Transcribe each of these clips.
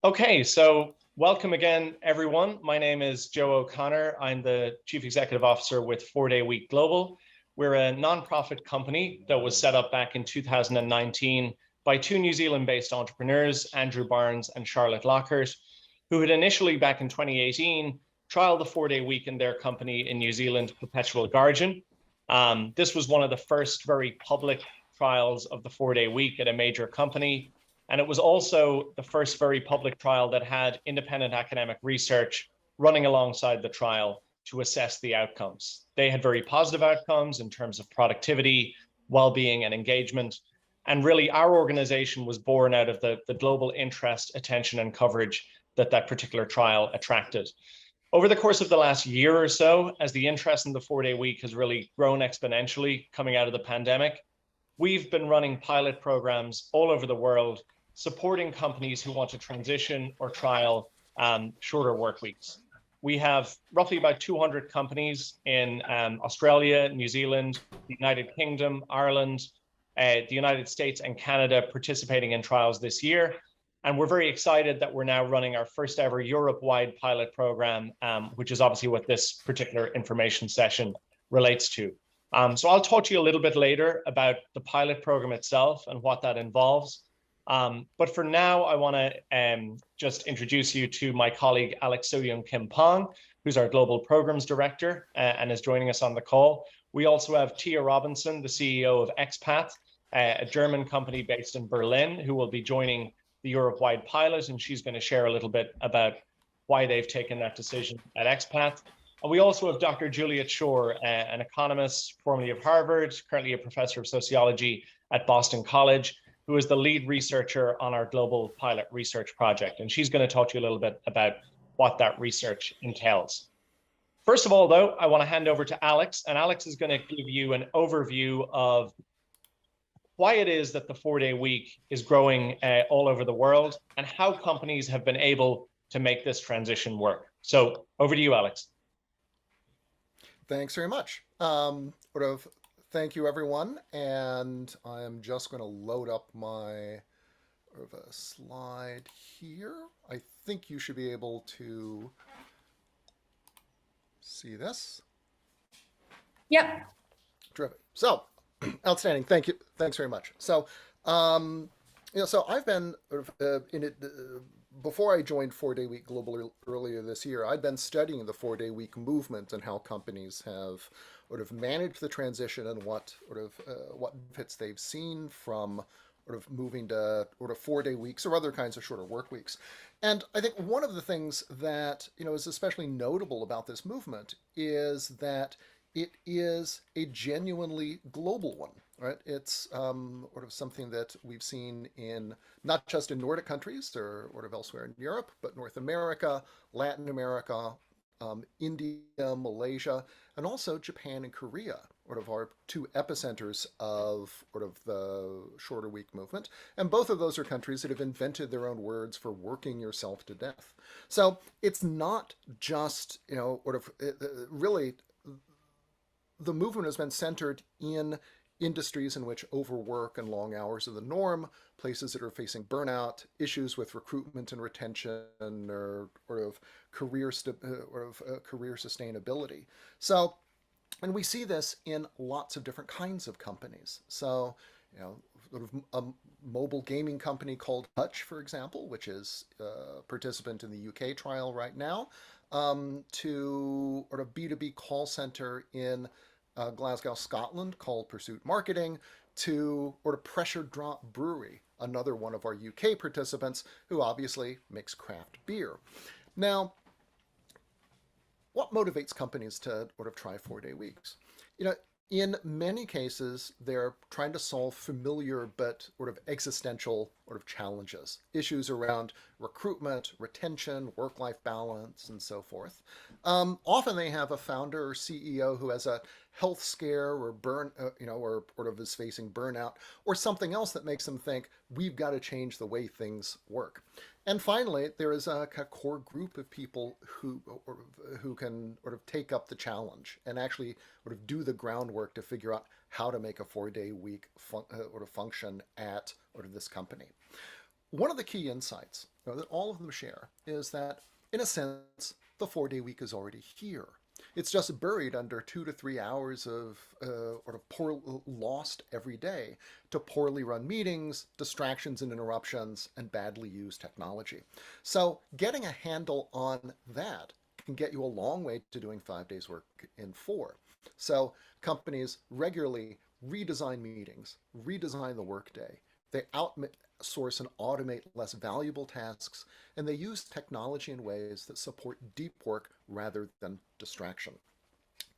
Okay, so welcome again, everyone. My name is Joe O'Connor. I'm the Chief Executive Officer with 4 Day Week Global. We're a nonprofit company that was set up back in 2019 by two New Zealand-based entrepreneurs, Andrew Barnes and Charlotte Lockhart, who had initially, back in 2018, trialed the 4 Day Week in their company in New Zealand, Perpetual Guardian. This was one of the first very public trials of the 4 Day Week at a major company. And it was also the first very public trial that had independent academic research running alongside the trial to assess the outcomes. They had very positive outcomes in terms of productivity, well-being, and engagement. And really, our organization was born out of the global interest, attention, and coverage that particular trial attracted. Over the course of the last year or so, as the interest in the 4 Day Week has really grown exponentially coming out of the pandemic, we've been running pilot programs all over the world supporting companies who want to transition or trial shorter work weeks. We have roughly about 200 companies in Australia, New Zealand, the United Kingdom, Ireland, the United States, and Canada participating in trials this year. And we're very excited that we're now running our first ever Europe-wide pilot program, which is obviously what this particular information session relates to. So I'll talk to you a little bit later about the pilot program itself and what that involves. But for now, I want to just introduce you to my colleague, Alex So-Young Kim Pong, who's our Global Programs Director and is joining us on the call. We also have Tia Robinson, the CEO of XPath, a German company based in Berlin, who will be joining the Europe-wide pilot, and she's going to share a little bit about why they've taken that decision at XPath. And we also have Dr. Juliet Schor, an economist formerly of Harvard, currently a professor of sociology at Boston College, who is the lead researcher on our global pilot research project. And she's going to talk to you a little bit about what that research entails. First of all, though, I want to hand over to Alex, and Alex is going to give you an overview of why it is that the 4 Day Week is growing all over the world and how companies have been able to make this transition work. So over to you, Alex. Thanks very much. Thank you, everyone. And I'm just going to load up my slide here. I think you should be able to see this. Yep. Terrific. So, outstanding. Thank you. Thanks very much. So, so I've been in it before I joined 4 Day Week Global earlier this year. I'd been studying the 4 Day Week movement and how companies have managed the transition and what benefits they've seen from moving to 4 Day weeks or other kinds of shorter work weeks. And I think one of the things that is especially notable about this movement is that it is a genuinely global one, right? It's something that we've seen in not just in Nordic countries or elsewhere in Europe, but North America, Latin America, India, Malaysia, and also Japan and Korea, are two epicenters of the shorter week movement. And both of those are countries that have invented their own words for working yourself to death. So it's not just, really the movement has been centered in industries in which overwork and long hours are the norm, places that are facing burnout, issues with recruitment and retention, or career sustainability. So, and we see this in lots of different kinds of companies. So, a mobile gaming company called Hutch, for example, which is a participant in the UK trial right now, to B2B call center in Glasgow, Scotland, called Pursuit Marketing, to Pressure Drop Brewery, another one of our UK participants who obviously makes craft beer. Now, what motivates companies to try 4 Day weeks? In many cases, they're trying to solve familiar but existential challenges, issues around recruitment, retention, work-life balance, and so forth. Often they have a founder or CEO who has a health scare or is facing burnout or something else that makes them think we've got to change the way things work. And finally, there is a core group of people who can take up the challenge and actually do the groundwork to figure out how to make a 4 Day week function at this company. One of the key insights that all of them share is that, in a sense, the 4-day week is already here. It's just buried under 2 to 3 hours of lost every day to poorly run meetings, distractions and interruptions, and badly used technology. So getting a handle on that can get you a long way to doing 5 days work in 4. So companies regularly redesign meetings, redesign the workday. They outsource and automate less valuable tasks, and they use technology in ways that support deep work rather than distraction.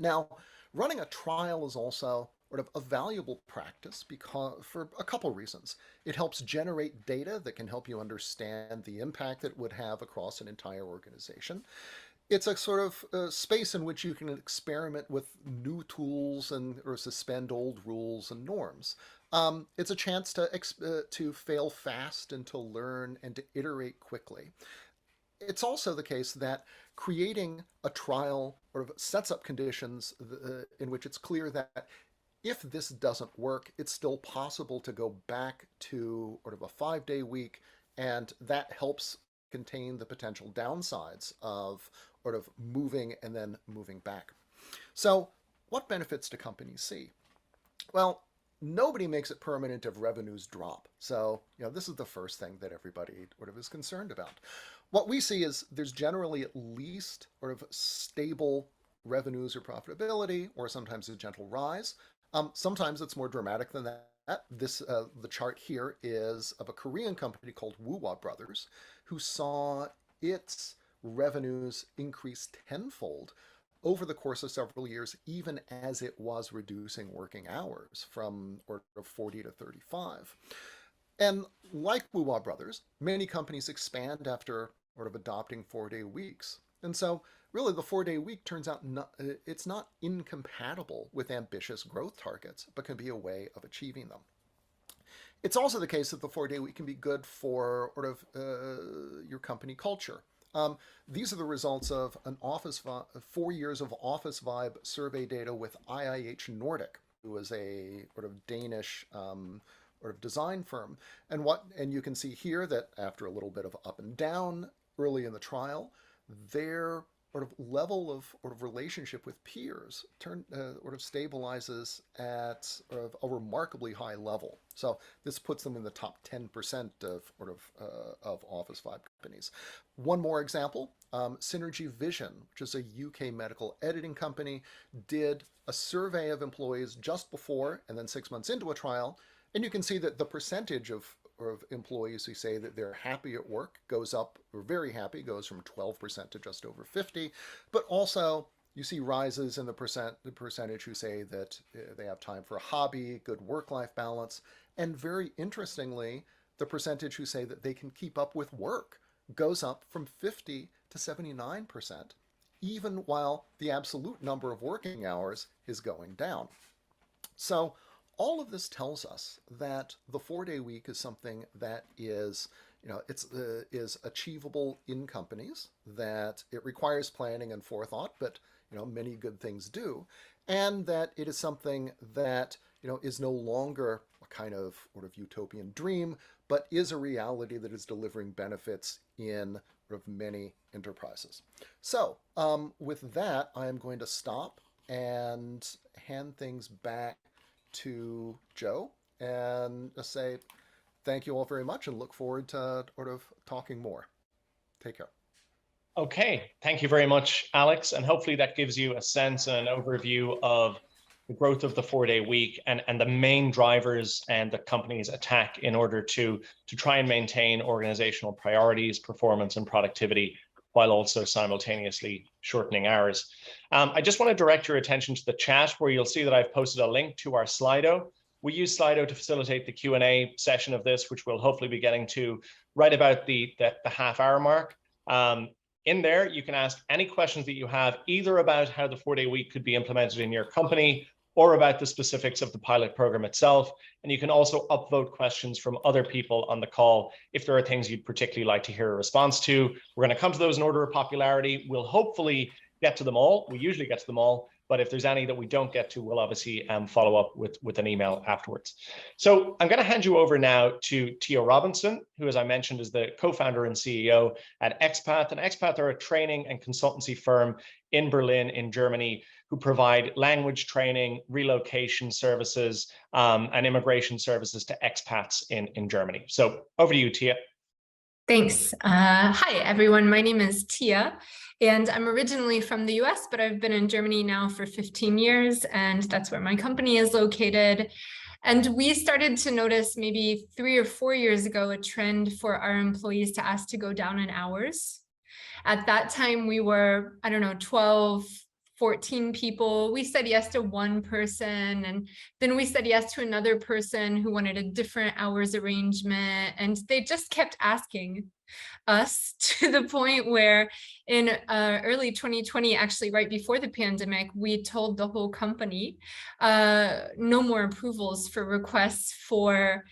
Now, running a trial is also sort of a valuable practice because for a couple reasons. It helps generate data that can help you understand the impact that it would have across an entire organization. It's a sort of space in which you can experiment with new tools or suspend old rules and norms. It's a chance to fail fast and to learn and to iterate quickly. It's also the case that creating a trial sort of sets up conditions in which it's clear that if this doesn't work, it's still possible to go back to sort of a 5-day week, and that helps contain the potential downsides of sort of moving and then moving back. So what benefits do companies see? Well, nobody makes it permanent if revenues drop. So, this is the first thing that everybody sort of is concerned about. What we see is there's generally at least sort of stable revenues or profitability, or sometimes a gentle rise. Sometimes it's more dramatic than that. The chart here is of a Korean company called Woowa Brothers, who saw its revenues increase tenfold over the course of several years, even as it was reducing working hours from 40 to 35. And like Woowa Brothers, many companies expand after sort of adopting 4-day weeks. And so really the 4-day week turns out it's not incompatible with ambitious growth targets, but can be a way of achieving them. It's also the case that the 4-day week can be good for sort of your company culture. These are the results of 4 years of Office Vibe survey data with IIH Nordic, who is a sort of Danish sort of design firm. And you can see here that after a little bit of up and down early in the trial, their sort of level of sort of relationship with peers sort of stabilizes at sort of a remarkably high level. So this puts them in the top 10% of sort of Office Vibe companies. One more example, Synergy Vision, which is a UK medical editing company, did a survey of employees just before and then 6 months into a trial, and you can see that the percentage of employees who say that they're happy at work goes up, or very happy, goes from 12% to just over 50%. But also you see rises in the percentage who say that they have time for a hobby, good work-life balance. And very interestingly, the percentage who say that they can keep up with work goes up from 50 to 79%, even while the absolute number of working hours is going down. So all of this tells us that the 4-day week is something that is, is achievable in companies, that it requires planning and forethought, but, many good things do, and that it is something that, is no longer a kind of sort of utopian dream, but is a reality that is delivering benefits in sort of many enterprises. So with that, I am going to stop and hand things back to Joe and just say thank you all very much and look forward to sort of talking more. Take care. Okay, thank you very much, Alex. And hopefully that gives you a sense and an overview of the growth of the 4-day week and the main drivers and the company's attack in order to try and maintain organizational priorities, performance, and productivity, while also simultaneously shortening hours. I just want to direct your attention to the chat, where you'll see that I've posted a link to our Slido. We use Slido to facilitate the Q&A session of this, which we'll hopefully be getting to right about the half-hour mark. In there, you can ask any questions that you have, either about how the 4-day week could be implemented in your company or about the specifics of the pilot program itself. And you can also upvote questions from other people on the call if there are things you'd particularly like to hear a response to. We're going to come to those in order of popularity. We'll hopefully get to them all. We usually get to them all, But if there's any that we don't get to, we'll obviously follow up with an email afterwards. So I'm going to hand you over now to Tia Robinson, who, as I mentioned, is the co-founder and CEO at XPath. And XPath are a training and consultancy firm in Berlin, in Germany, who provide language training, relocation services, and immigration services to expats in Germany. So over to you, Tia. Thanks. Hi, everyone. My name is Tia, and I'm originally from the US, but I've been in Germany now for 15 years, and that's where my company is located. And we started to notice maybe 3 or 4 years ago a trend for our employees to ask to go down in hours. At that time, we were, 12, 14 people. We said yes to one person, and then we said yes to another person who wanted a different hours arrangement, and they just kept asking us to the point where in early 2020, actually right before the pandemic, we told the whole company no more approvals for requests for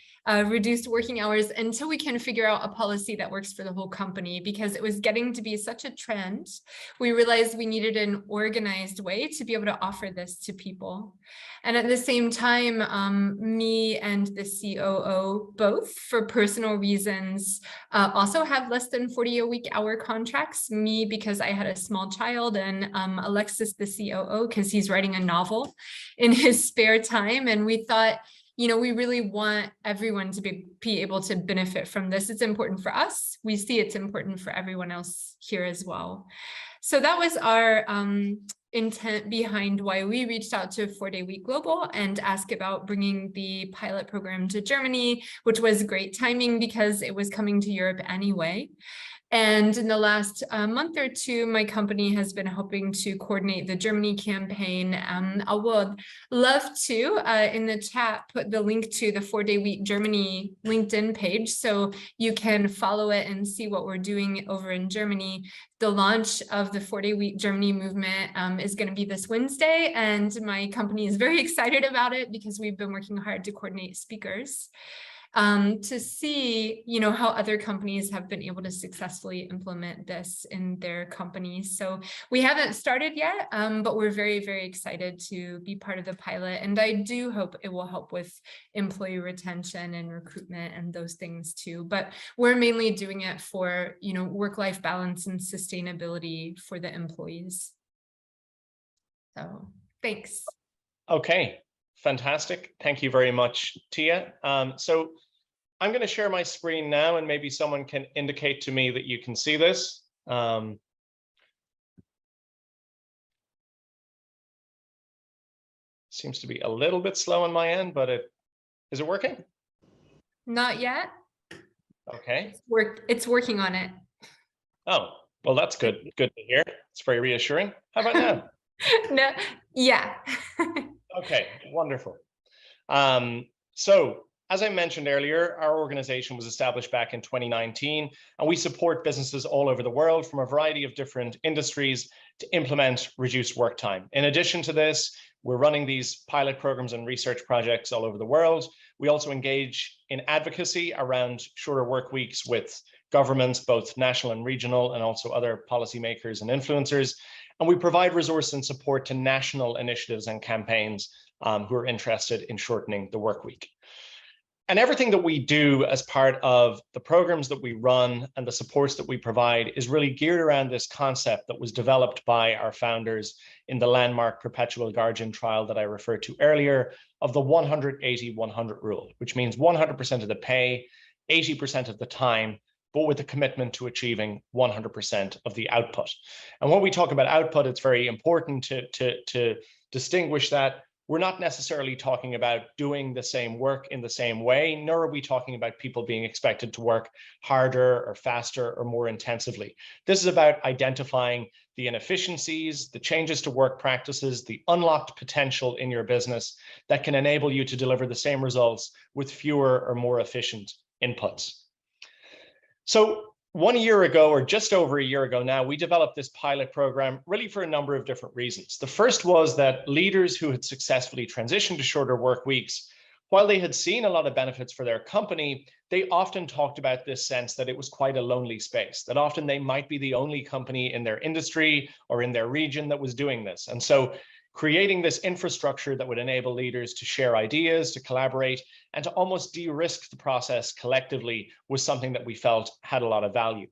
reduced working hours until we can figure out a policy that works for the whole company, because it was getting to be such a trend. We realized we needed an organized way to be able to offer this to people. And at the same time, me and the COO, both for personal reasons, also have less than 40-a-week hour contracts. Me, because I had a small child, and Alexis, the COO, because he's writing a novel in his spare time. And we thought, we really want everyone to be able to benefit from this. It's important for us. We see it's important for everyone else here as well. So that was our intent behind why we reached out to 4-Day Week Global and asked about bringing the pilot program to Germany, which was great timing because it was coming to Europe anyway. And in the last month or two, my company has been helping to coordinate the Germany campaign. I would love to, in the chat, put the link to the 4-Day Week Germany LinkedIn page so you can follow it and see what we're doing over in Germany. The launch of the 4-Day Week Germany movement is going to be this Wednesday, and my company is very excited about it because we've been working hard to coordinate speakers. To see, how other companies have been able to successfully implement this in their companies. So we haven't started yet, but we're very, very excited to be part of the pilot. And I do hope it will help with employee retention and recruitment and those things too. But we're mainly doing it for, work-life balance and sustainability for the employees. So thanks. Okay. Fantastic. Thank you very much, Tia. So I'm going to share my screen now, and maybe someone can indicate to me that you can see this. Seems to be a little bit slow on my end, but is it working? Not yet. Okay. It's working on it. Oh, well, that's good. Good to hear. It's very reassuring. How about now? No. Yeah. Okay, wonderful. So as I mentioned earlier, our organization was established back in 2019, and we support businesses all over the world from a variety of different industries to implement reduced work time. In addition to this, we're running these pilot programs and research projects all over the world. We also engage in advocacy around shorter work weeks with governments, both national and regional, and also other policymakers and influencers. And we provide resource and support to national initiatives and campaigns who are interested in shortening the work week. And everything that we do as part of the programs that we run and the supports that we provide is really geared around this concept that was developed by our founders in the landmark Perpetual Guardian trial that I referred to earlier, of the 180-100 rule, which means 100% of the pay, 80% of the time, but with a commitment to achieving 100% of the output. And when we talk about output, it's very important to distinguish that we're not necessarily talking about doing the same work in the same way, nor are we talking about people being expected to work harder or faster or more intensively. This is about identifying the inefficiencies, the changes to work practices, the unlocked potential in your business that can enable you to deliver the same results with fewer or more efficient inputs. So 1 year ago, or just over a year ago now, we developed this pilot program really for a number of different reasons. The first was that leaders who had successfully transitioned to shorter work weeks, while they had seen a lot of benefits for their company, they often talked about this sense that it was quite a lonely space, that often they might be the only company in their industry or in their region that was doing this. And so Creating this infrastructure that would enable leaders to share ideas, to collaborate, and to almost de-risk the process collectively was something that we felt had a lot of value.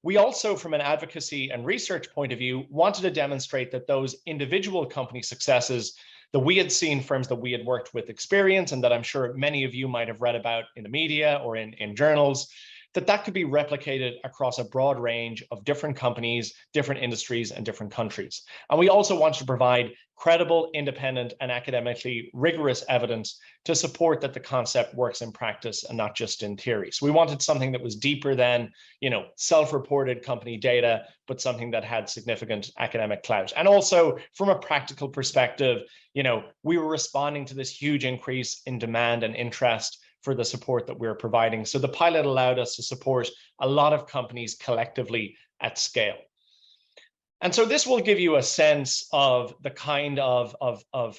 We also, from an advocacy and research point of view, wanted to demonstrate that those individual company successes that we had seen, firms that we had worked with experience, and that I'm sure many of you might have read about in the media or in journals, that could be replicated across a broad range of different companies, different industries, and different countries. And we also wanted to provide credible, independent, and academically rigorous evidence to support that the concept works in practice and not just in theory. So we wanted something that was deeper than, self-reported company data, but something that had significant academic clout. And also from a practical perspective, we were responding to this huge increase in demand and interest for the support that we're providing. So the pilot allowed us to support a lot of companies collectively at scale. And so this will give you a sense of the kind of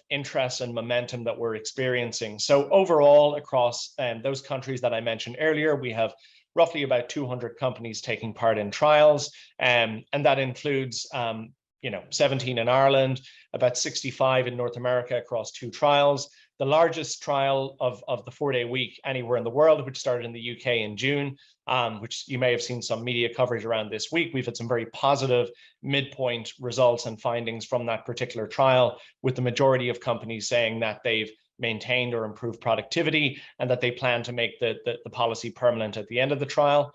interest and momentum that we're experiencing. So overall, across those countries that I mentioned earlier, we have roughly about 200 companies taking part in trials, and that includes 17 in Ireland, about 65 in North America across 2 trials. The largest trial of the 4-day week anywhere in the world, which started in the UK in June, which you may have seen some media coverage around this week. We've had some very positive midpoint results and findings from that particular trial, with the majority of companies saying that they've maintained or improved productivity and that they plan to make the policy permanent at the end of the trial.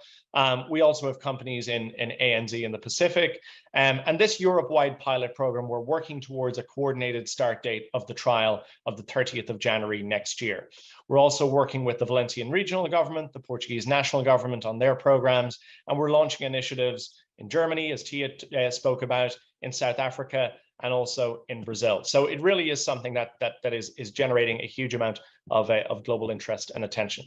We also have companies in ANZ in the Pacific. And this Europe-wide pilot program, we're working towards a coordinated start date of the trial of the 30th of January next year. We're also working with the Valencian regional government, the Portuguese national government on their programs, and we're launching initiatives in Germany, as Tia spoke about, in South Africa, and also in Brazil. So it really is something that is generating a huge amount of global interest and attention.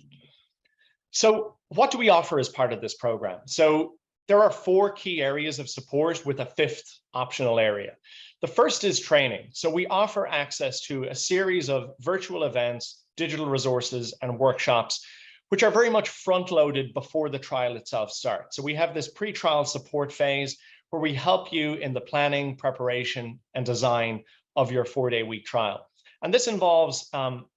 So what do we offer as part of this program? So there are 4 key areas of support with a 5th optional area. The first is training. So we offer access to a series of virtual events, digital resources, and workshops, which are very much front-loaded before the trial itself starts. So we have this pre-trial support phase where we help you in the planning, preparation, and design of your 4-day week trial. And this involves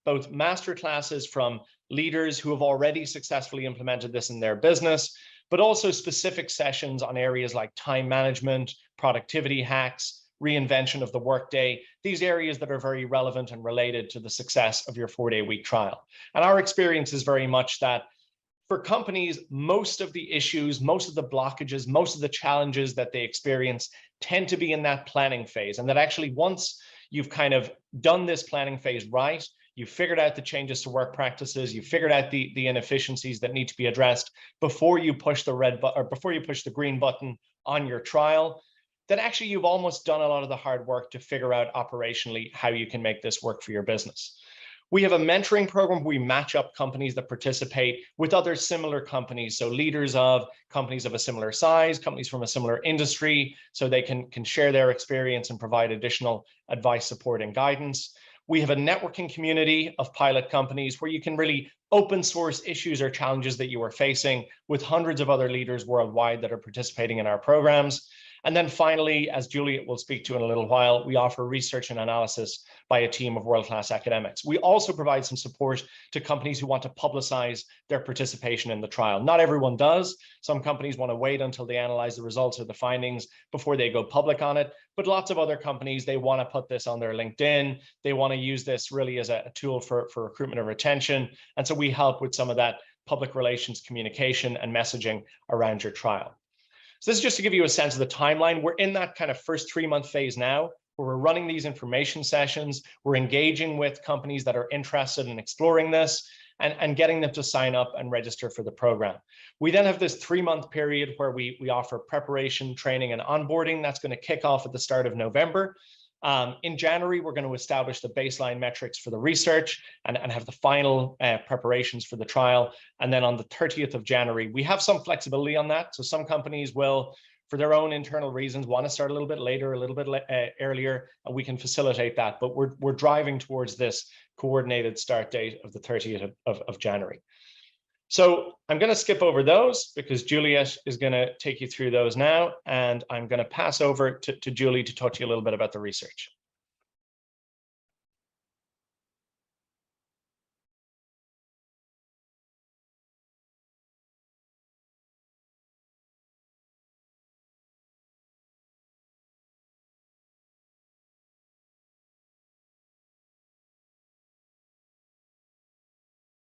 both master classes from leaders who have already successfully implemented this in their business, but also specific sessions on areas like time management, productivity hacks, reinvention of the workday, these areas that are very relevant and related to the success of your 4-day week trial. And our experience is very much that for companies, most of the issues, most of the blockages, most of the challenges that they experience tend to be in that planning phase. And that actually once you've kind of done this planning phase right, you've figured out the changes to work practices, you've figured out the inefficiencies that need to be addressed before you push the red button, or before you push the green button on your trial, that actually you've almost done a lot of the hard work to figure out operationally how you can make this work for your business. We have a mentoring program where we match up companies that participate with other similar companies. So leaders of companies of a similar size, companies from a similar industry, so they can share their experience and provide additional advice, support, and guidance. We have a networking community of pilot companies where you can really open source issues or challenges that you are facing with hundreds of other leaders worldwide that are participating in our programs. And then finally, as Juliet will speak to in a little while, we offer research and analysis by a team of world-class academics. We also provide some support to companies who want to publicize their participation in the trial. Not everyone does. Some companies want to wait until they analyze the results or the findings before they go public on it. But lots of other companies, they want to put this on their LinkedIn. They want to use this really as a tool for recruitment and retention. And so we help with some of that public relations communication and messaging around your trial. So this is just to give you a sense of the timeline. We're in that kind of first 3-month phase now, where we're running these information sessions. We're engaging with companies that are interested in exploring this and getting them to sign up and register for the program. We then have this 3-month period where we offer preparation, training, and onboarding. That's going to kick off at the start of November. In January, we're going to establish the baseline metrics for the research and have the final preparations for the trial. And then on the 30th of January, we have some flexibility on that. So some companies will, for their own internal reasons, want to start a little bit later, a little bit earlier, and we can facilitate that. But we're driving towards this coordinated start date of the 30th of January. So I'm going to skip over those because Juliet is going to take you through those now, and I'm going to pass over to Julie to talk to you a little bit about the research.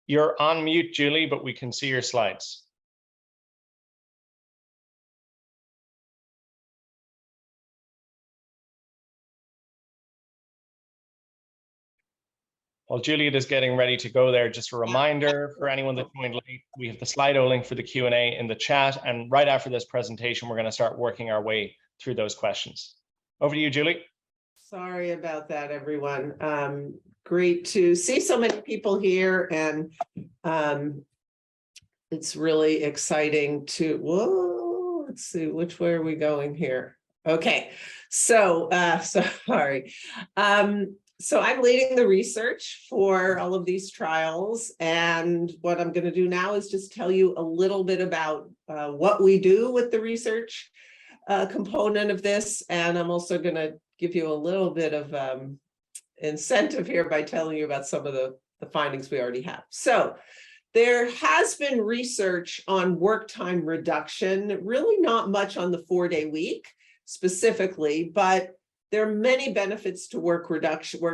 You're on mute, Julie, but we can see your slides. While Juliet is getting ready to go there, just a reminder for anyone that joined late, we have the Slido link for the Q&A in the chat. And right after this presentation, we're going to start working our way through those questions. Over to you, Julie. Sorry about that, everyone. Great to see so many people here, and it's really exciting to, whoa, let's see, which way are we going here? Okay, so sorry. So I'm leading the research for all of these trials, and what I'm going to do now is just tell you a little bit about what we do with the research component of this, and I'm also going to give you a little bit of incentive here by telling you about some of the findings we already have. So there has been research on work time reduction, really not much on the 4-day week specifically, but there are many benefits to work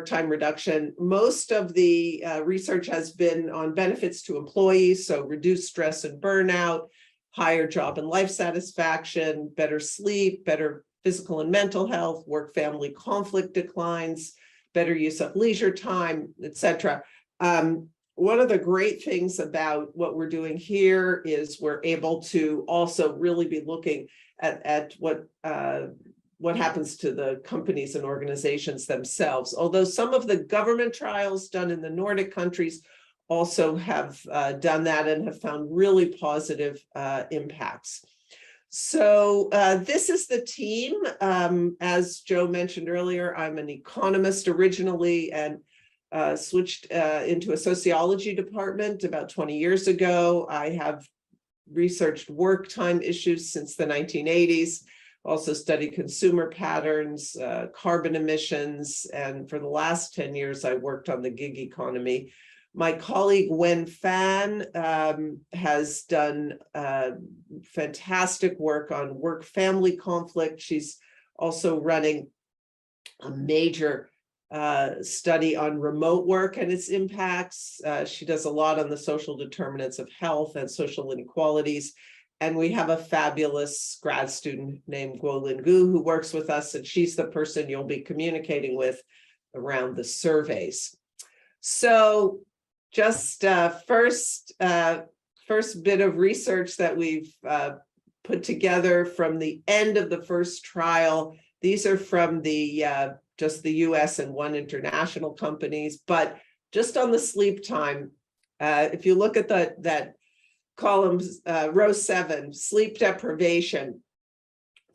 time reduction. Most of the research has been on benefits to employees, so reduced stress and burnout, higher job and life satisfaction, better sleep, better physical and mental health, work-family conflict declines, better use of leisure time, etc. One of the great things about what we're doing here is we're able to also really be looking at what happens to the companies and organizations themselves. Although some of the government trials done in the Nordic countries also have done that and have found really positive impacts. So this is the team. As Joe mentioned earlier, I'm an economist originally and switched into a sociology department about 20 years ago. I have researched work time issues since the 1980s. Also studied consumer patterns, carbon emissions, and for the last 10 years, I worked on the gig economy. My colleague Wen Fan has done fantastic work on work-family conflict. She's also running a major study on remote work and its impacts. She does a lot on the social determinants of health and social inequalities. And we have a fabulous grad student named Guolin Gu who works with us, and she's the person you'll be communicating with around the surveys. So just first bit of research that we've put together from the end of the first trial. These are from the just the US and one international companies, but just on the sleep time, if you look at that columns, row 7, sleep deprivation,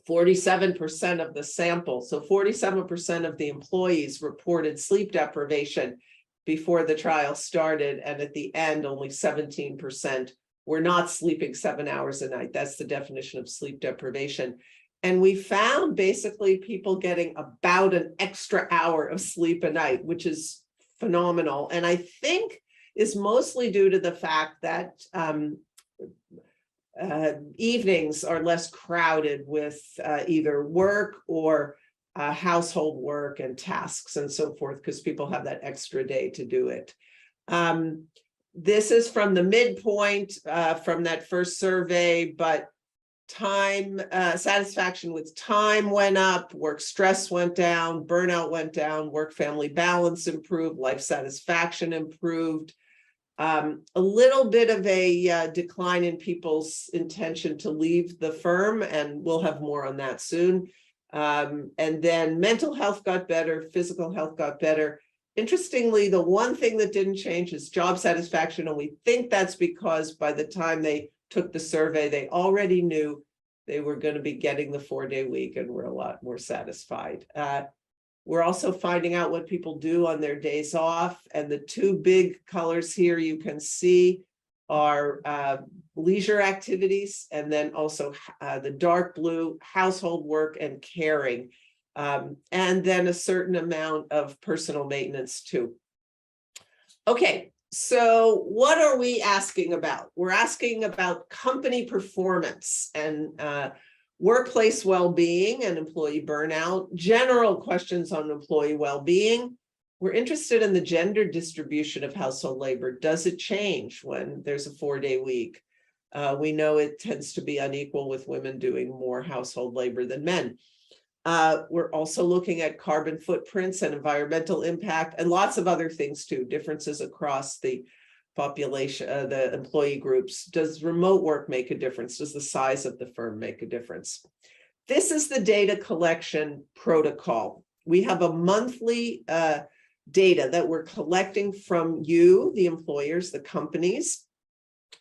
47% of the sample. So 47% of the employees reported sleep deprivation before the trial started. And at the end, only 17% were not sleeping 7 hours a night. That's the definition of sleep deprivation. And we found basically people getting about an extra hour of sleep a night, which is phenomenal. And I think is mostly due to the fact that evenings are less crowded with either work or household work and tasks and so forth, because people have that extra day to do it. This is from the midpoint from that first survey, but time satisfaction with time went up, work stress went down, burnout went down, work-family balance improved, life satisfaction improved. A little bit of a decline in people's intention to leave the firm, and we'll have more on that soon. And then mental health got better, physical health got better. Interestingly, the one thing that didn't change is job satisfaction, and we think that's because by the time they took the survey, they already knew they were going to be getting the 4-day week and were a lot more satisfied. We're also finding out what people do on their days off, and the two big colors here you can see are leisure activities, and then also the dark blue, household work and caring, and then a certain amount of personal maintenance too. Okay, so what are we asking about? We're asking about company performance and workplace well-being and employee burnout, general questions on employee well-being, we're interested in the gender distribution of household labor. Does it change when there's a 4-day week? We know it tends to be unequal with women doing more household labor than men. We're also looking at carbon footprints and environmental impact and lots of other things too, differences across the population, the employee groups. Does remote work make a difference? Does the size of the firm make a difference? This is the data collection protocol. We have a monthly data that we're collecting from you, the employers, the companies,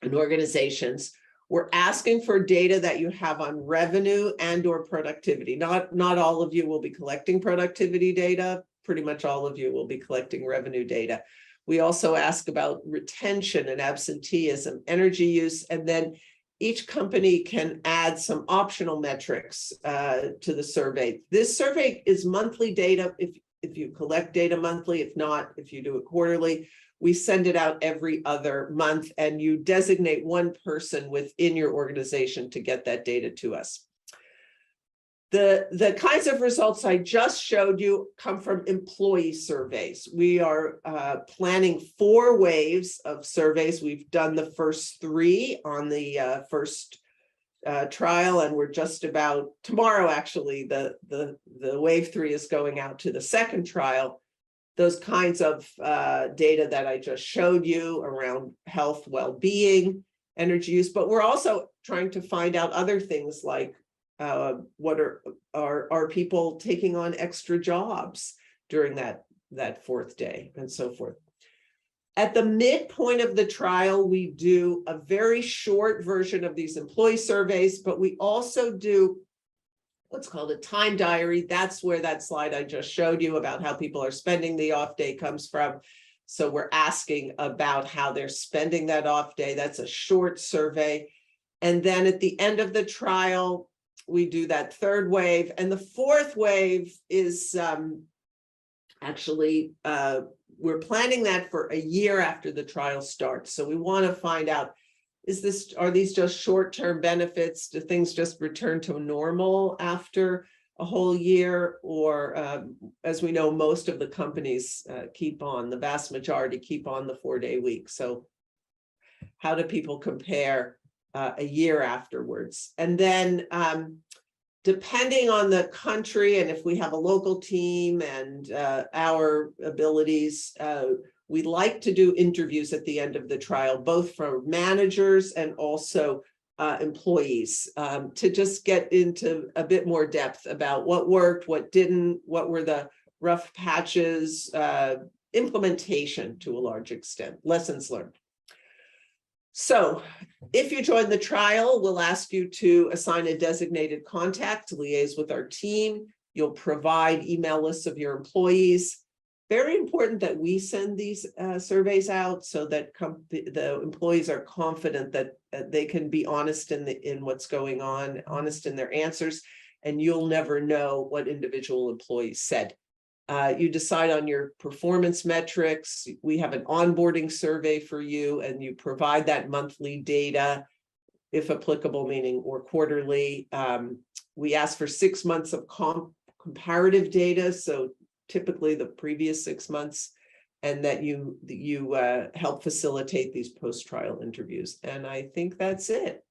and organizations. We're asking for data that you have on revenue and or productivity. Not all of you will be collecting productivity data. Pretty much all of you will be collecting revenue data. We also ask about retention and absenteeism, energy use, and then each company can add some optional metrics to the survey. This survey is monthly data if you collect data monthly. If not, if you do it quarterly. We send it out every other month, and you designate one person within your organization to get that data to us. The kinds of results I just showed you come from employee surveys. We are planning 4 waves of surveys. We've done the first 3 on the first trial, and we're just about tomorrow, actually, the wave 3 is going out to the second trial. Those kinds of data that I just showed you around health, well-being, energy use, but we're also trying to find out other things like what are people taking on extra jobs during that 4th day and so forth. At the midpoint of the trial, we do a very short version of these employee surveys, but we also do what's called a time diary. That's where that slide I just showed you about how people are spending the off day comes from. So we're asking about how they're spending that off day. That's a short survey. And then at the end of the trial, we do that 3rd wave. And the 4th wave is actually, we're planning that for a year after the trial starts. So we want to find out, are these just short-term benefits? Do things just return to normal after a whole year? Or as we know, most of the companies keep on, the vast majority keep on the 4-day week. So how do people compare a year afterwards? And then depending on the country, and if we have a local team and our abilities, we like to do interviews at the end of the trial, both for managers and also employees, to just get into a bit more depth about what worked, what didn't, what were the rough patches, implementation to a large extent, lessons learned. So if you join the trial, we'll ask you to assign a designated contact to liaise with our team. You'll provide email lists of your employees. Very important that we send these surveys out so that the employees are confident that they can be honest in what's going on, honest in their answers, and you'll never know what individual employees said. You decide on your performance metrics. We have an onboarding survey for you, and you provide that monthly data, if applicable, meaning or quarterly. We ask for 6 months of comparative data, so typically the previous 6 months, and that you help facilitate these post-trial interviews. And I think that's it.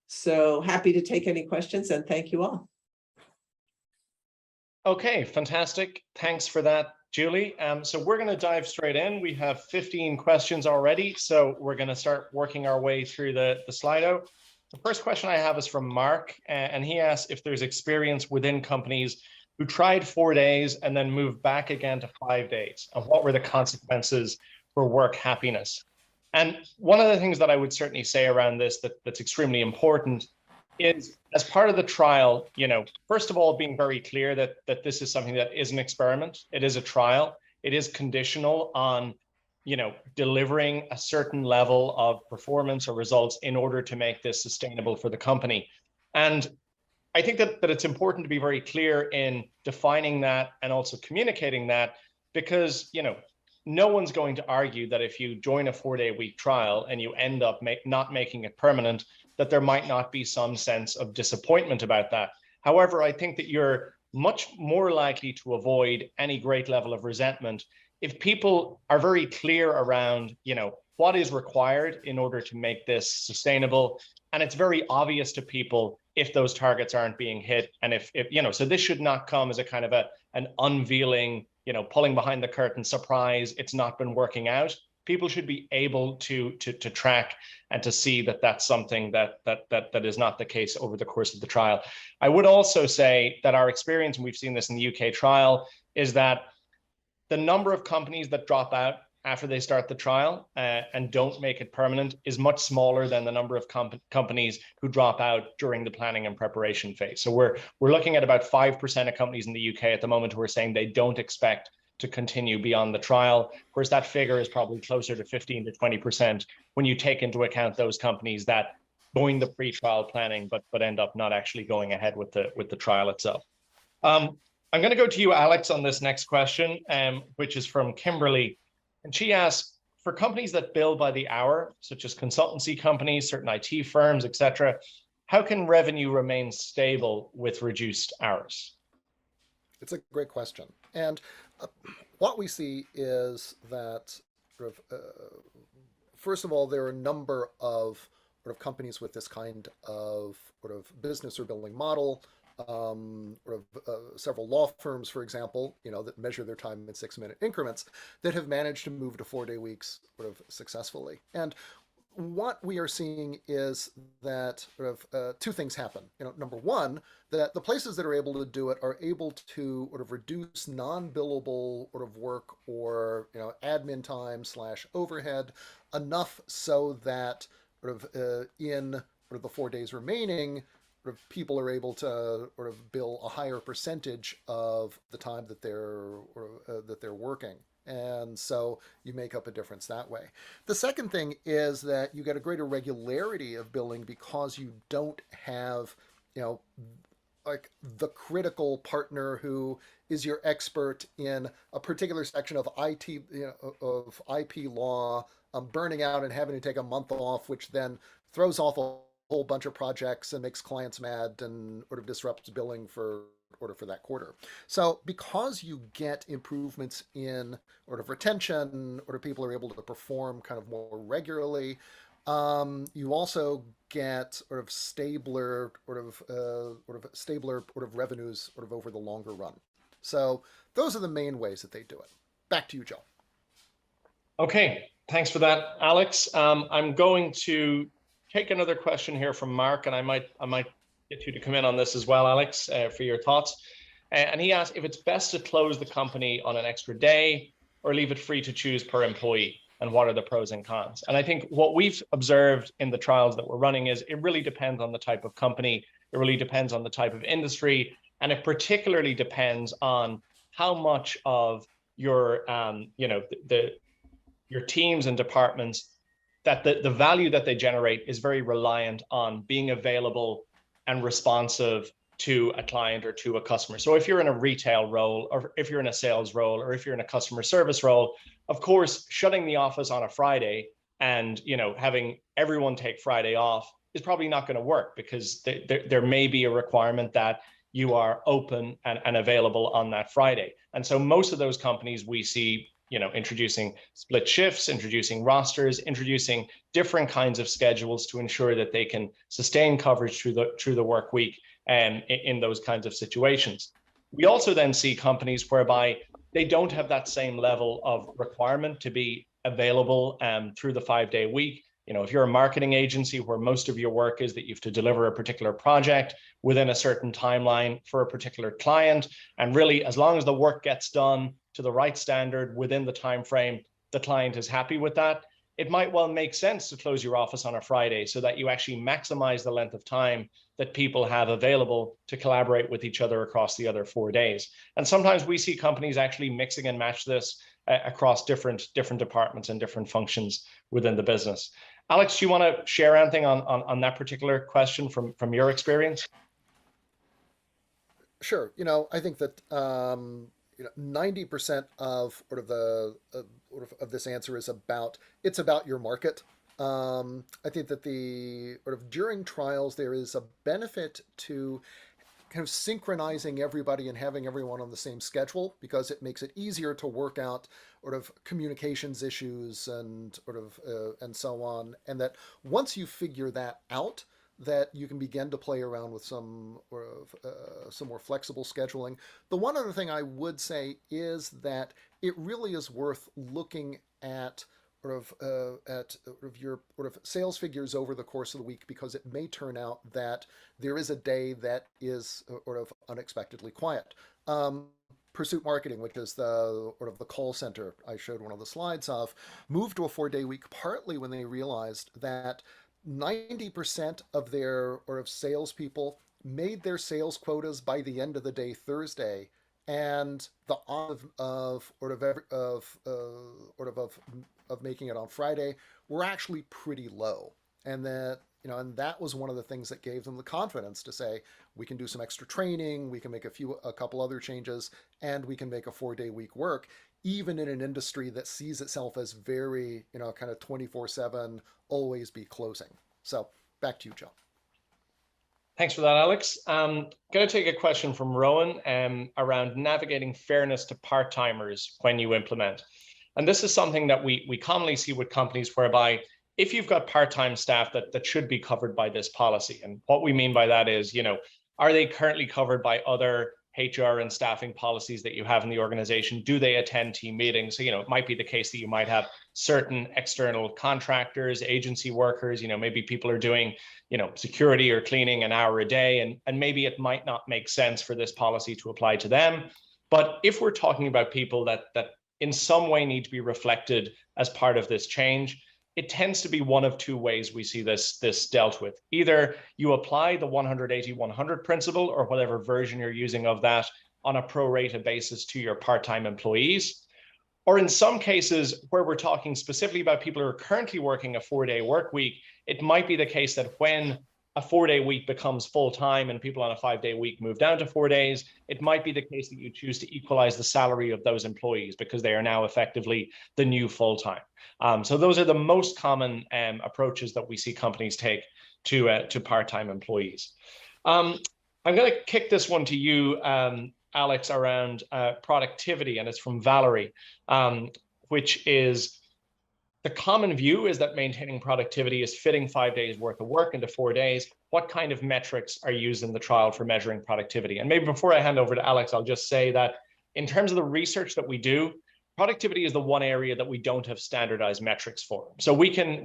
So happy to take any questions, and thank you all. Okay, fantastic. Thanks for that, Julie. So we're going to dive straight in. We have 15 questions already, so we're going to start working our way through the Slido. The first question I have is from Mark, and he asks if there's experience within companies who tried 4 days and then moved back again to 5 days, and what were the consequences for work happiness. And one of the things that I would certainly say around this that's extremely important is, as part of the trial, first of all, being very clear that this is something that is an experiment. It is a trial. It is conditional on, delivering a certain level of performance or results in order to make this sustainable for the company. And I think that it's important to be very clear in defining that and also communicating that, because, no one's going to argue that if you join a 4-day week trial and you end up not making it permanent, that there might not be some sense of disappointment about that. However, I think that you're much more likely to avoid any great level of resentment if people are very clear around, what is required in order to make this sustainable, and it's very obvious to people if those targets aren't being hit, and if so this should not come as a kind of an unveiling, pulling behind the curtain surprise, it's not been working out. People should be able to track and to see that that's something that is not the case over the course of the trial. I would also say that our experience, and we've seen this in the UK trial, is that the number of companies that drop out after they start the trial and don't make it permanent is much smaller than the number of companies who drop out during the planning and preparation phase. So we're looking at about 5% of companies in the UK at the moment who are saying they don't expect to continue beyond the trial, whereas that figure is probably closer to 15 to 20% when you take into account those companies that join the pre-trial planning but end up not actually going ahead with the trial itself. I'm going to go to you, Alex, on this next question, which is from Kimberly. And she asks, for companies that bill by the hour, such as consultancy companies, certain IT firms, et cetera, how can revenue remain stable with reduced hours? It's a great question. And what we see is that, first of all, there are a number of companies with this kind of business or billing model. Several law firms, for example, that measure their time in 6-minute increments, that have managed to move to 4-day weeks successfully. And what we are seeing is that two things happen. Number one, that the places that are able to do it are able to reduce non-billable work or admin time / overhead enough so that in the 4 days remaining, people are able to bill a higher percentage of the time that they're working. And so you make up a difference that way. The second thing is that you get a greater regularity of billing because you don't have, like the critical partner who is your expert in a particular section of IT, of IP law, burning out and having to take a month off, which then throws off a whole bunch of projects and makes clients mad and disrupts billing for that quarter. So because you get improvements in retention, people are able to perform kind of more regularly, you also get stabler revenues over the longer run. So those are the main ways that they do it. Back to you, Joe. Okay, thanks for that, Alex. I'm going to take another question here from Mark, and I might get you to come in on this as well, Alex, for your thoughts. And he asked if it's best to close the company on an extra day or leave it free to choose per employee, and what are the pros and cons. And I think what we've observed in the trials that we're running is it really depends on the type of company, it really depends on the type of industry, and it particularly depends on how much of your your teams and departments, that the value that they generate is very reliant on being available and responsive to a client or to a customer. So if you're in a retail role, or if you're in a sales role, or if you're in a customer service role, of course, shutting the office on a Friday and having everyone take Friday off is probably not going to work, because there may be a requirement that you are open and available on that Friday. And so most of those companies we see introducing split shifts, introducing rosters, introducing different kinds of schedules to ensure that they can sustain coverage through the work week in those kinds of situations. We also then see companies whereby they don't have that same level of requirement to be available through the 5-day week. If you're a marketing agency where most of your work is that you have to deliver a particular project within a certain timeline for a particular client, and really as long as the work gets done to the right standard within the time frame, the client is happy with that, it might well make sense to close your office on a Friday so that you actually maximize the length of time that people have available to collaborate with each other across the other 4 days. And sometimes we see companies actually mixing and match this across different departments and different functions within the business. Alex, do you want to share anything on that particular question from your experience? Sure. I think that 90% of of this answer is about your market. I think that the during trials there is a benefit to kind of synchronizing everybody and having everyone on the same schedule, because it makes it easier to work out sort of communications issues and sort of and so on. And that once you figure that out, that you can begin to play around with some more flexible scheduling. The one other thing I would say is that it really is worth looking at sort of your sort of sales figures over the course of the week, because it may turn out that there is a day that is sort of unexpectedly quiet. Pursuit Marketing, which is the sort of the call center I showed one of the slides of, moved to a 4-day week partly when they realized that 90% of their sort of salespeople made their sales quotas by the end of the day Thursday, and the odds of sort of of making it on Friday were actually pretty low. And that, and that was one of the things that gave them the confidence to say, we can do some extra training, we can make a couple other changes, and we can make a 4-day week work, even in an industry that sees itself as very, kind of 24/7, always be closing. So back to you, Joe. Thanks for that, Alex. Going to take a question from Rowan around navigating fairness to part-timers when you implement. And this is something that we commonly see with companies, whereby if you've got part-time staff that should be covered by this policy. And what we mean by that is, are they currently covered by other HR and staffing policies that you have in the organization? Do they attend team meetings? So, it might be the case that you might have certain external contractors, agency workers, maybe people are doing, security or cleaning an hour a day, and maybe it might not make sense for this policy to apply to them. But if we're talking about people that in some way need to be reflected as part of this change, it tends to be one of two ways we see this dealt with. Either you apply the 180-100 principle, or whatever version you're using of that, on a pro rata basis to your part-time employees. Or in some cases where we're talking specifically about people who are currently working a 4-day work week, it might be the case that when a 4-day week becomes full-time and people on a 5-day week move down to 4 days, it might be the case that you choose to equalize the salary of those employees, because they are now effectively the new full-time. So those are the most common approaches that we see companies take to part-time employees. I'm going to kick this one to you, Alex, around productivity, and it's from Valerie, which is, the common view is that maintaining productivity is fitting 5 days worth of work into 4 days. What kind of metrics are used in the trial for measuring productivity? And maybe before I hand over to Alex, I'll just say that in terms of the research that we do, productivity is the one area that we don't have standardized metrics for. So we can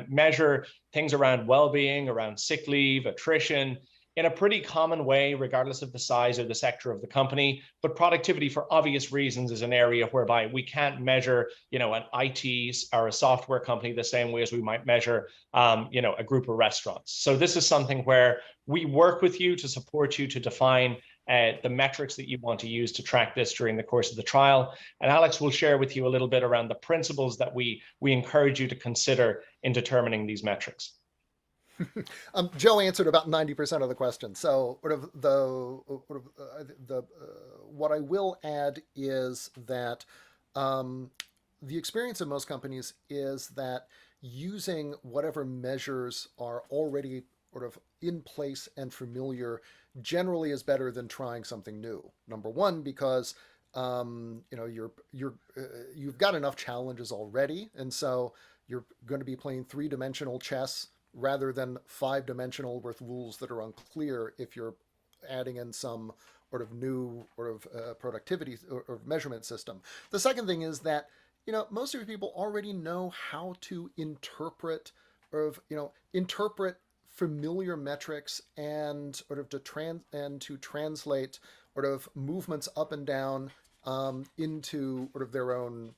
measure things around well-being, around sick leave, attrition, in a pretty common way, regardless of the size or the sector of the company. But productivity, for obvious reasons, is an area whereby we can't measure, an IT or a software company the same way as we might measure, a group of restaurants. So this is something where we work with you to support you to define the metrics that you want to use to track this during the course of the trial. And Alex will share with you a little bit around the principles that we encourage you to consider in determining these metrics. Joe answered about 90% of the question. So what I will add is that the experience of most companies is that using whatever measures are already sort of in place and familiar generally is better than trying something new. Number one, because you've got enough challenges already, and so you're going to be playing 3-dimensional chess rather than 5-dimensional with rules that are unclear if you're adding in some sort of new productivity or measurement system. The second thing is that, most of your people already know how to interpret familiar metrics and to translate movements up and down into their own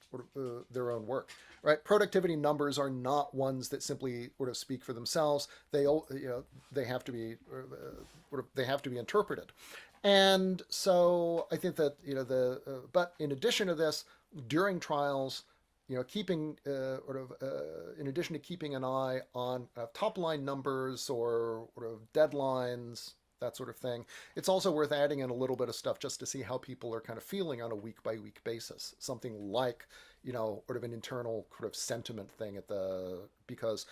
work. Right, productivity numbers are not ones that simply speak for themselves. They have to be interpreted, and so I think that but in addition to this, during trials, keeping in addition to keeping an eye on top line numbers or deadlines, that sort of thing, it's also worth adding in a little bit of stuff just to see how people are kind of feeling on a week by week basis. Something like, an internal sentiment thing because,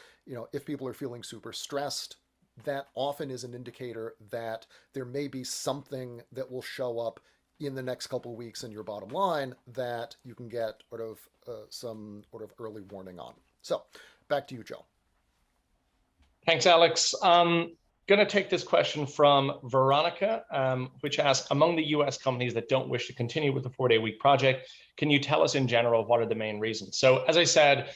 if people are feeling super stressed, that often is an indicator that there may be something that will show up in the next couple of weeks in your bottom line that you can get sort of some sort of early warning on. So back to you, Joe. Thanks, Alex. Going to take this question from Veronica, which asks, among the US companies that don't wish to continue with the 4-day week project, can you tell us in general what are the main reasons? So as I said,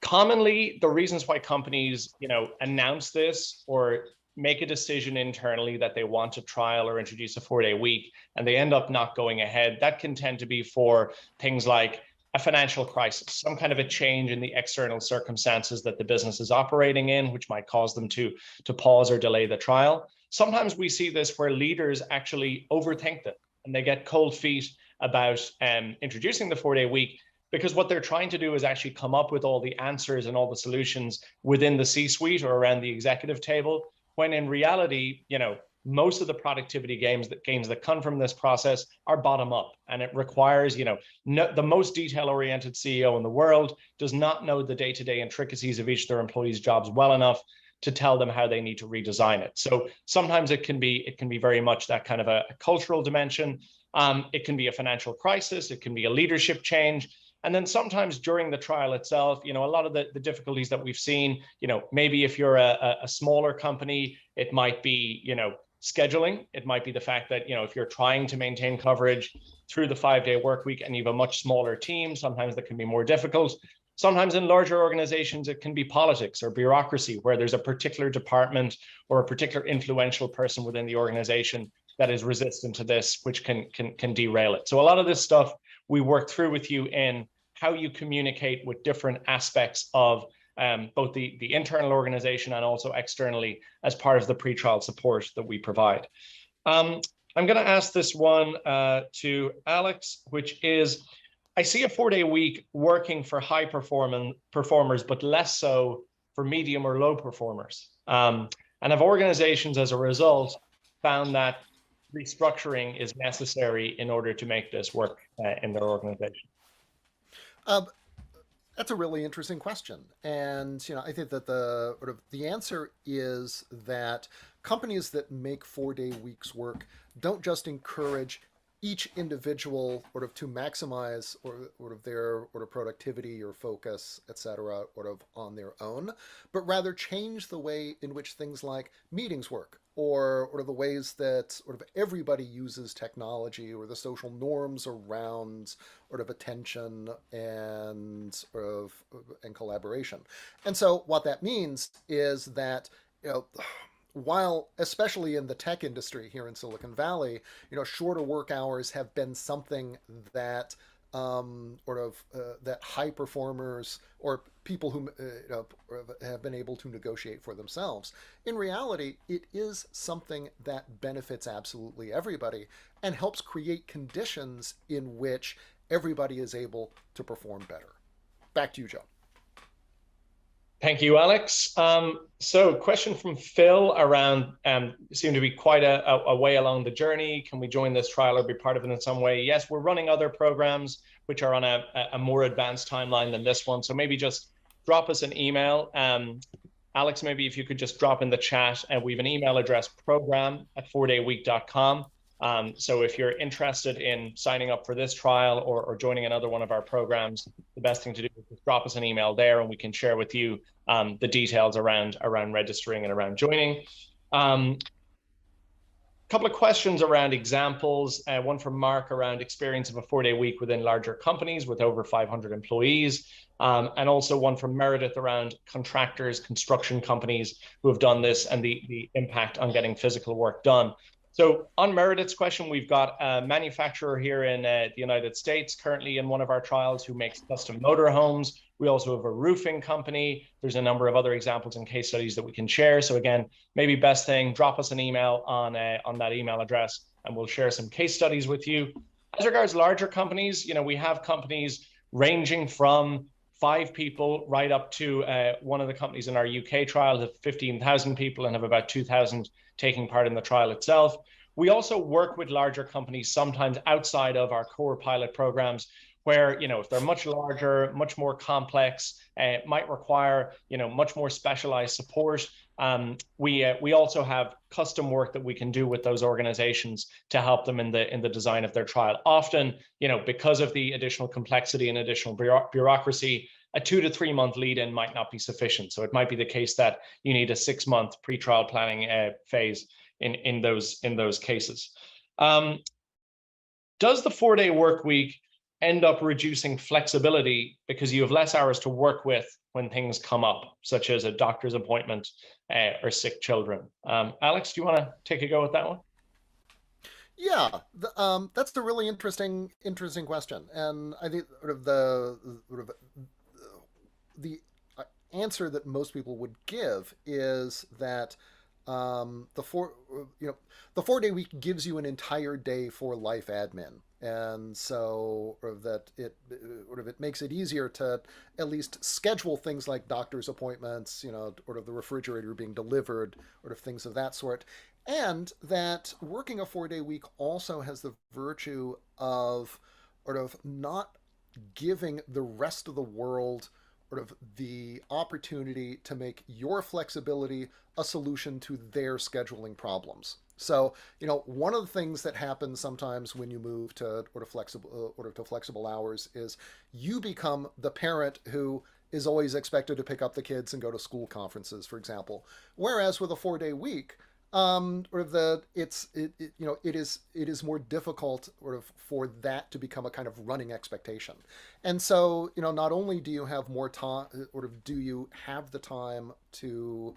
commonly the reasons why companies, announce this or make a decision internally that they want to trial or introduce a 4-day week and they end up not going ahead, that can tend to be for things like a financial crisis, some kind of a change in the external circumstances that the business is operating in, which might cause them to pause or delay the trial. Sometimes we see this where leaders actually overthink it and they get cold feet about introducing the 4-day week, because what they're trying to do is actually come up with all the answers and all the solutions within the C-suite or around the executive table, when in reality, most of the productivity gains that come from this process are bottom up, and it requires, the most detail-oriented CEO in the world does not know the day-to-day intricacies of each of their employees' jobs well enough to tell them how they need to redesign it. So sometimes it can be very much that kind of a cultural dimension. It can be a financial crisis. It can be a leadership change. And then sometimes during the trial itself, a lot of the difficulties that we've seen, maybe if you're a smaller company, it might be, scheduling. It might be the fact that, if you're trying to maintain coverage through the 5-day work week and you have a much smaller team, sometimes that can be more difficult. Sometimes in larger organizations, it can be politics or bureaucracy, where there's a particular department or a particular influential person within the organization that is resistant to this, which can derail it. So a lot of this stuff we work through with you in how you communicate with different aspects of both the internal organization and also externally as part of the pretrial support that we provide. I'm going to ask this one to Alex, which is, I see a 4-day week working for high performers, but less so for medium or low performers. And have organizations as a result found that restructuring is necessary in order to make this work in their organization? That's a really interesting question, and I think that the answer is that companies that make 4-day weeks work don't just encourage each individual to maximize their productivity or focus, etc., on their own, but rather change the way in which things like meetings work, or the ways that everybody uses technology, or the social norms around attention and collaboration. And so what that means is that while, especially in the tech industry here in Silicon Valley, shorter work hours have been something that that high performers or people who have been able to negotiate for themselves. In reality, it is something that benefits absolutely everybody and helps create conditions in which everybody is able to perform better. Back to you, Joe. Thank you, Alex. So question from Phil around, seem to be quite a way along the journey. Can we join this trial or be part of it in some way? Yes, we're running other programs which are on a more advanced timeline than this one. So maybe just drop us an email. Alex, maybe if you could just drop in the chat, and we have an email address, program@4dayweek.com. So if you're interested in signing up for this trial or joining another one of our programs, the best thing to do is just drop us an email there, and we can share with you the details around registering and around joining. Couple of questions around examples. One from Mark around experience of a 4-day week within larger companies with over 500 employees. And also one from Meredith around contractors, construction companies who have done this and the impact on getting physical work done. So on Meredith's question, we've got a manufacturer here in the United States currently in one of our trials who makes custom motorhomes. We also have a roofing company. There's a number of other examples and case studies that we can share. So again, maybe best thing, drop us an email on that email address, and we'll share some case studies with you. As regards larger companies, we have companies ranging from 5 people right up to one of the companies in our UK trial have 15,000 people and have about 2,000 taking part in the trial itself. We also work with larger companies sometimes outside of our core pilot programs, where, if they're much larger, much more complex, might require, much more specialized support. We also have custom work that we can do with those organizations to help them in the design of their trial. Often, because of the additional complexity and additional bureaucracy, a 2 to 3 month lead-in might not be sufficient. So it might be the case that you need a 6-month pre-trial planning phase in those cases. Does the 4-day work week end up reducing flexibility because you have less hours to work with when things come up, such as a doctor's appointment or sick children? Alex, do you want to take a go at that one? Yeah, that's a really interesting question, and I think the answer that most people would give is that the 4-day week gives you an entire day for life admin, and so that it makes it easier to at least schedule things like doctor's appointments, the refrigerator being delivered, things of that sort. And that working a 4-day week also has the virtue of not giving the rest of the world the opportunity to make your flexibility a solution to their scheduling problems. So, one of the things that happens sometimes when you move to flexible hours is you become the parent who is always expected to pick up the kids and go to school conferences, for example. Whereas with a 4-day week, it is more difficult for that to become a kind of running expectation. And so, not only do you have more time, do you have the time to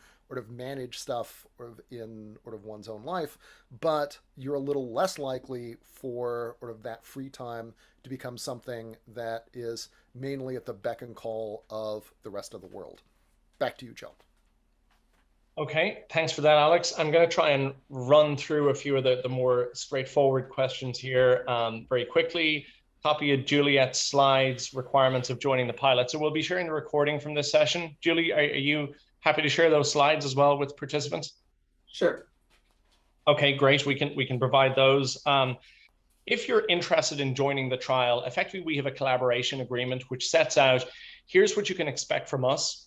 manage stuff in one's own life, but you're a little less likely for that free time to become something that is mainly at the beck and call of the rest of the world. Back to you, Joe. Okay, thanks for that, Alex. I'm going to try and run through a few of the more straightforward questions here very quickly. Copy of Juliet's slides, requirements of joining the pilot. So we'll be sharing the recording from this session. Julie, are you happy to share those slides as well with participants? Sure. Okay, great. We can provide those. If you're interested in joining the trial, effectively we have a collaboration agreement which sets out, here's what you can expect from us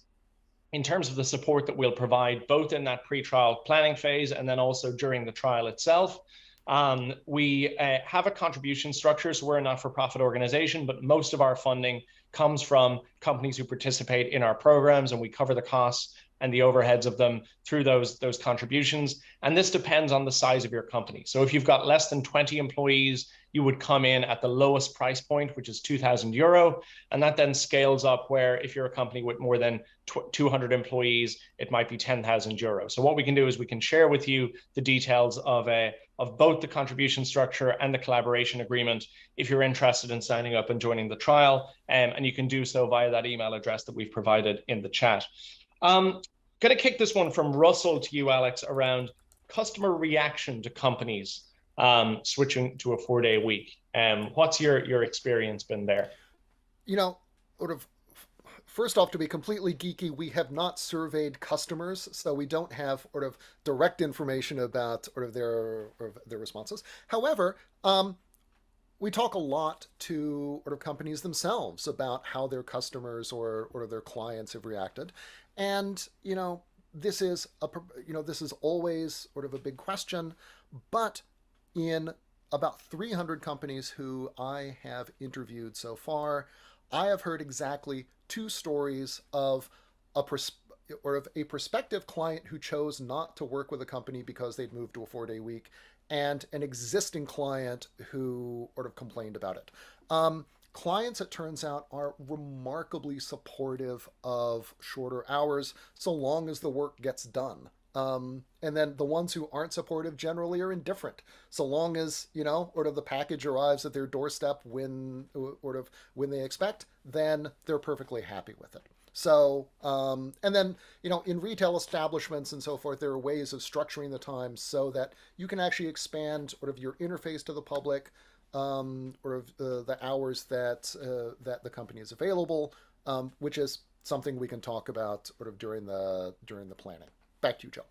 in terms of the support that we'll provide, both in that pre-trial planning phase and then also during the trial itself. We have a contribution structure, so we're a not-for-profit organization, but most of our funding comes from companies who participate in our programs, and we cover the costs and the overheads of them through those contributions. And this depends on the size of your company. So if you've got less than 20 employees, you would come in at the lowest price point, which is €2,000. And that then scales up where if you're a company with more than 200 employees, it might be €10,000. So what we can do is we can share with you the details of both the contribution structure and the collaboration agreement if you're interested in signing up and joining the trial. And you can do so via that email address that we've provided in the chat. Going to kick this one from Russell to you, Alex, around customer reaction to companies switching to a 4-day week. What's your experience been there? First off, to be completely geeky, we have not surveyed customers, so we don't have direct information about their responses. However, we talk a lot to companies themselves about how their customers or their clients have reacted, and this is always a big question, but in about 300 companies who I have interviewed so far, I have heard exactly 2 stories of a prospective client who chose not to work with a company because they'd moved to a 4-day week, and an existing client who complained about it. Clients, it turns out, are remarkably supportive of shorter hours so long as the work gets done. And then the ones who aren't supportive generally are indifferent. So long as, the package arrives at their doorstep when they expect, then they're perfectly happy with it. So, and then, in retail establishments and so forth, there are ways of structuring the time so that you can actually expand your interface to the public, the hours that the company is available, which is something we can talk about during the planning. Back to you, Joe.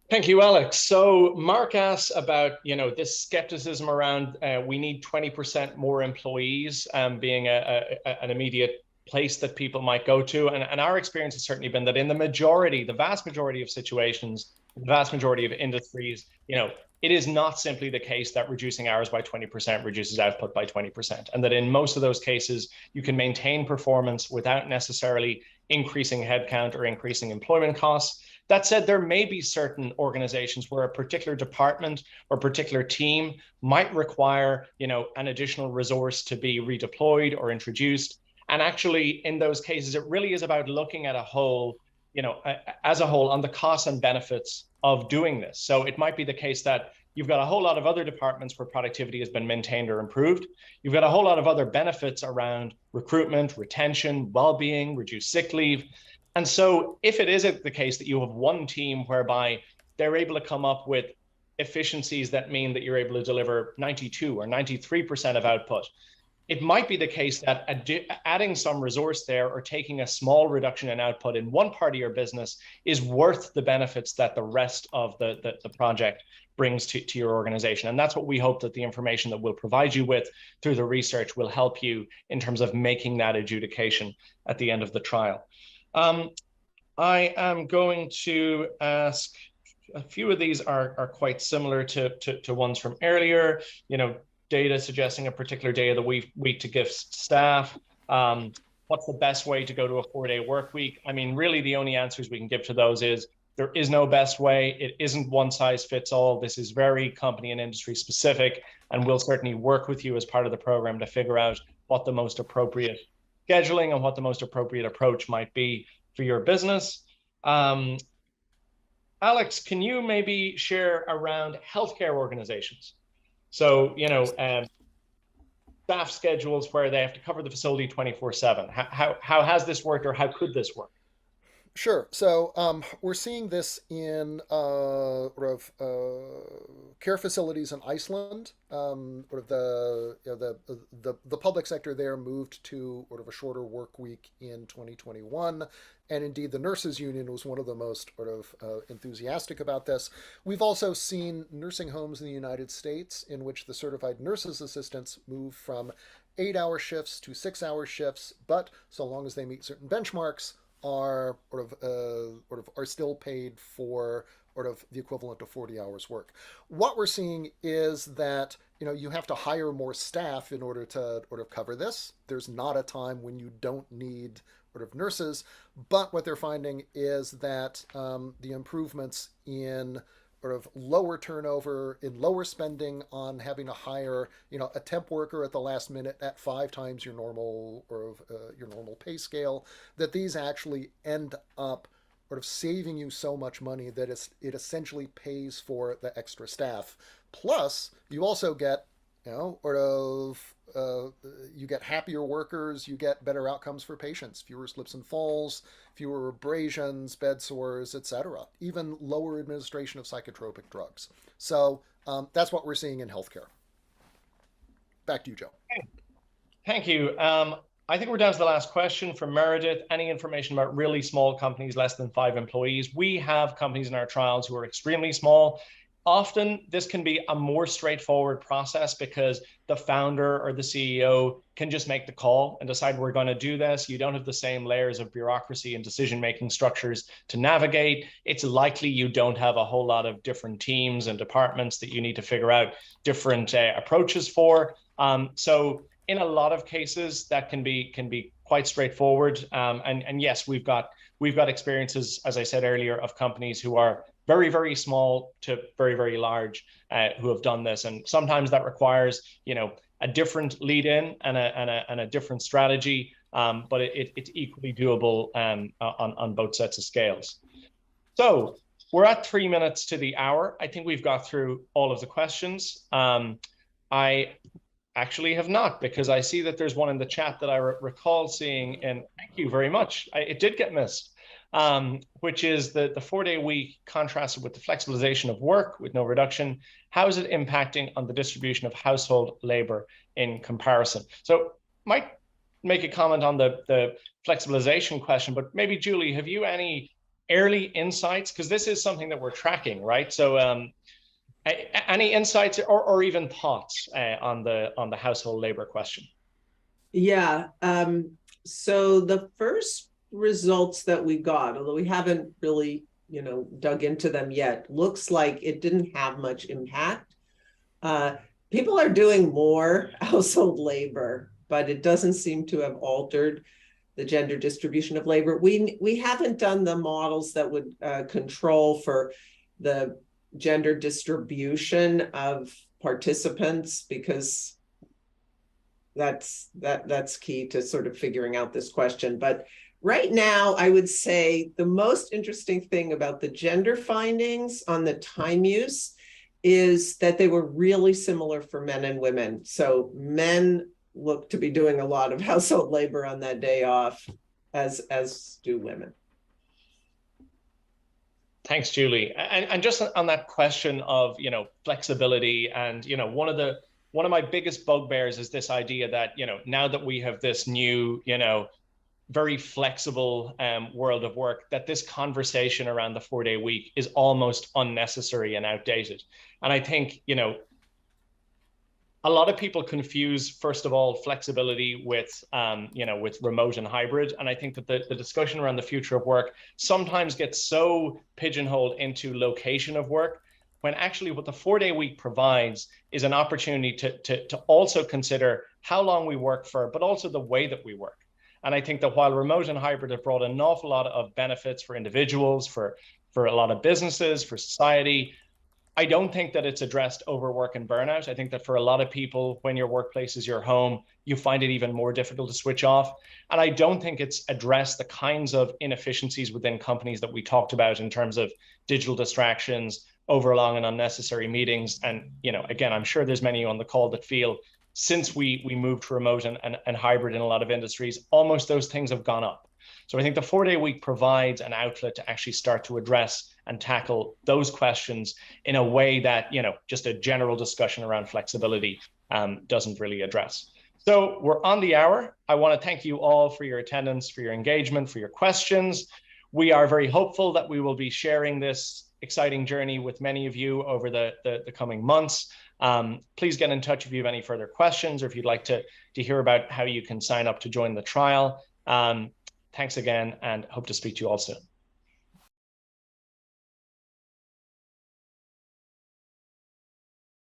Thank you, Alex. So Mark asks about, this skepticism around we need 20% more employees being an immediate place that people might go to. And our experience has certainly been that in the vast majority of situations, the vast majority of industries, it is not simply the case that reducing hours by 20% reduces output by 20%. And that in most of those cases, you can maintain performance without necessarily increasing headcount or increasing employment costs. That said, there may be certain organizations where a particular department or particular team might require, an additional resource to be redeployed or introduced. And actually, in those cases, it really is about looking at a whole, as a whole on the costs and benefits of doing this. So it might be the case that you've got a whole lot of other departments where productivity has been maintained or improved. You've got a whole lot of other benefits around recruitment, retention, well-being, reduced sick leave. And so if it is the case that you have one team whereby they're able to come up with efficiencies that mean that you're able to deliver 92 or 93% of output, it might be the case that adding some resource there or taking a small reduction in output in one part of your business is worth the benefits that the rest of the project brings to your organization. And that's what we hope that the information that we'll provide you with through the research will help you in terms of making that adjudication at the end of the trial. I am going to ask, a few of these are quite similar to ones from earlier, data suggesting a particular day of the week to give staff. What's the best way to go to a 4-day work week? I mean, really the only answers we can give to those is there is no best way. It isn't one size fits all. This is very company and industry specific, and we'll certainly work with you as part of the program to figure out what the most appropriate scheduling and what the most appropriate approach might be for your business. Alex, can you maybe share around healthcare organizations? So, staff schedules where they have to cover the facility 24/7. How has this worked, or how could this work? Sure. So we're seeing this in care facilities in Iceland. The public sector there moved to a shorter work week in 2021, and indeed the nurses union was one of the most enthusiastic about this. We've also seen nursing homes in the United States in which the certified nurses assistants move from 8-hour shifts to 6-hour shifts, but so long as they meet certain benchmarks, are still paid for the equivalent of 40 hours work. What we're seeing is that you have to hire more staff in order to cover this. There's not a time when you don't need nurses, but what they're finding is that the improvements in lower turnover, in lower spending on having to hire a temp worker at the last minute at 5 times your normal pay scale, that these actually end up saving you so much money that it essentially pays for the extra staff. Plus, you also get you get happier workers, you get better outcomes for patients, fewer slips and falls, fewer abrasions, bed sores, etc. Even lower administration of psychotropic drugs. So that's what we're seeing in healthcare. Back to you, Joe. Thank you. I think we're down to the last question from Meredith. Any information about really small companies, less than 5 employees? We have companies in our trials who are extremely small. Often this can be a more straightforward process because the founder or the CEO can just make the call and decide we're going to do this. You don't have the same layers of bureaucracy and decision-making structures to navigate. It's likely you don't have a whole lot of different teams and departments that you need to figure out different approaches for. So in a lot of cases that can be quite straightforward. And yes, we've got experiences, as I said earlier, of companies who are very, very small to very, very large who have done this. And sometimes that requires, a different lead in and a different strategy, but it's equally doable on both sets of scales. So we're at 3 minutes to the hour. I think we've got through all of the questions. I actually have not, because I see that there's one in the chat that I recall seeing, and thank you very much. It did get missed. Which is the 4-day week contrasted with the flexibilization of work with no reduction. How is it impacting on the distribution of household labor in comparison? So might make a comment on the flexibilization question, but maybe Julie, have you any early insights, because this is something that we're tracking, right? So any insights or even thoughts on the household labor question? Yeah. So the first results that we got, although we haven't really, dug into them yet, looks like it didn't have much impact. People are doing more household labor, but it doesn't seem to have altered the gender distribution of labor. We haven't done the models that would control for the gender distribution of participants, because that's key to sort of figuring out this question. But right now, I would say the most interesting thing about the gender findings on the time use is that they were really similar for men and women. So men look to be doing a lot of household labor on that day off, as do women. Thanks, Julie. And just on that question of, flexibility, and, one of my biggest bugbears is this idea that, now that we have this new, very flexible world of work, that this conversation around the 4-day week is almost unnecessary and outdated. And I think, a lot of people confuse, first of all, flexibility with, with remote and hybrid. And I think that the discussion around the future of work sometimes gets so pigeonholed into location of work, when actually what the 4-day week provides is an opportunity to also consider how long we work for, but also the way that we work. And I think that while remote and hybrid have brought an awful lot of benefits for individuals, for a lot of businesses, for society, I don't think that it's addressed overwork and burnout. I think that for a lot of people, when your workplace is your home, you find it even more difficult to switch off. And I don't think it's addressed the kinds of inefficiencies within companies that we talked about in terms of digital distractions, overlong and unnecessary meetings. And, again, I'm sure there's many on the call that feel since we moved to remote and hybrid in a lot of industries, almost those things have gone up. So I think the 4-day week provides an outlet to actually start to address and tackle those questions in a way that, just a general discussion around flexibility doesn't really address. So we're on the hour. I want to thank you all for your attendance, for your engagement, for your questions. We are very hopeful that we will be sharing this exciting journey with many of you over the coming months. Please get in touch if you have any further questions, or if you'd like to hear about how you can sign up to join the trial. Thanks again, and hope to speak to you all soon.